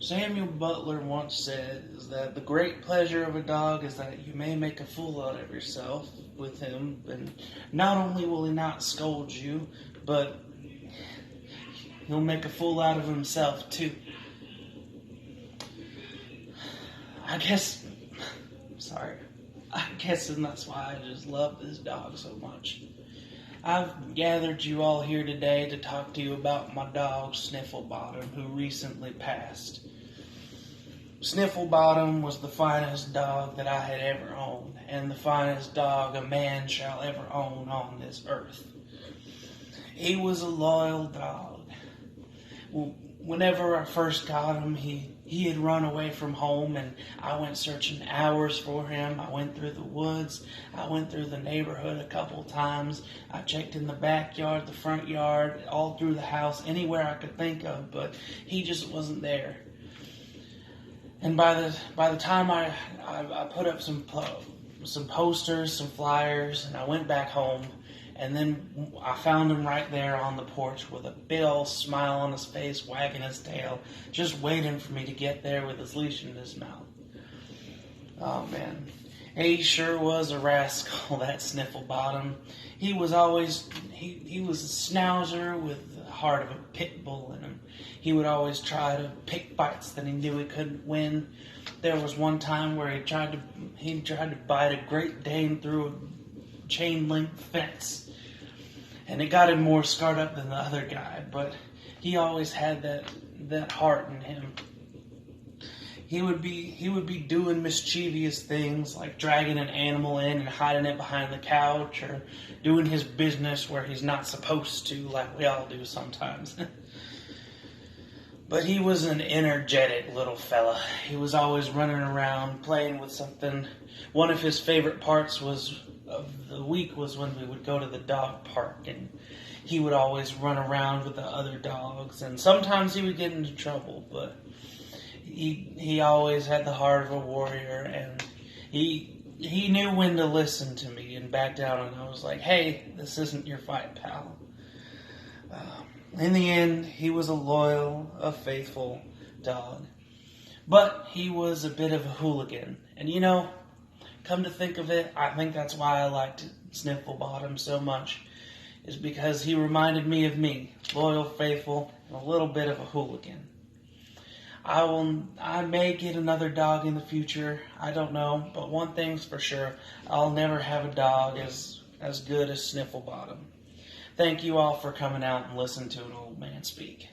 Samuel Butler once said is that the great pleasure of a dog is that you may make a fool out of yourself with him, and not only will he not scold you, but he'll make a fool out of himself too. I guess and that's why I just love this dog so much. I've gathered you all here today to talk to you about my dog, Snifflebottom, who recently passed. Snifflebottom was the finest dog that I had ever owned, and the finest dog a man shall ever own on this earth. He was a loyal dog. Whenever I first got him, he had run away from home, and I went searching hours for him. I went through the woods. I went through the neighborhood a couple times. I checked in the backyard, the front yard, all through the house, anywhere I could think of, but he just wasn't there. And by the time I put up some posters, some flyers, and I went back home, and then I found him right there on the porch with a big old smile on his face, wagging his tail, just waiting for me to get there with his leash in his mouth. Oh man, he sure was a rascal, that Snifflebottom. He was always he was a schnauzer with the heart of a pit bull in him. He would always try to pick fights that he knew he couldn't win. There was one time where he tried to bite a Great Dane through a chain link fence, and it got him more scarred up than the other guy. But he always had that heart in him. He would be doing mischievous things like dragging an animal in and hiding it behind the couch, or doing his business where he's not supposed to, like we all do sometimes. But he was an energetic little fella. He was always running around, playing with something. One of his favorite parts of the week was when we would go to the dog park, and he would always run around with the other dogs, and sometimes he would get into trouble, but he always had the heart of a warrior, and he knew when to listen to me and back down, and I was like, hey, this isn't your fight, pal. In the end, he was a loyal, a faithful dog. But he was a bit of a hooligan. And come to think of it, I think that's why I liked Snifflebottom so much, is because he reminded me of me, loyal, faithful, and a little bit of a hooligan. I may get another dog in the future, I don't know, but one thing's for sure, I'll never have a dog as good as Snifflebottom. Thank you all for coming out and listening to an old man speak.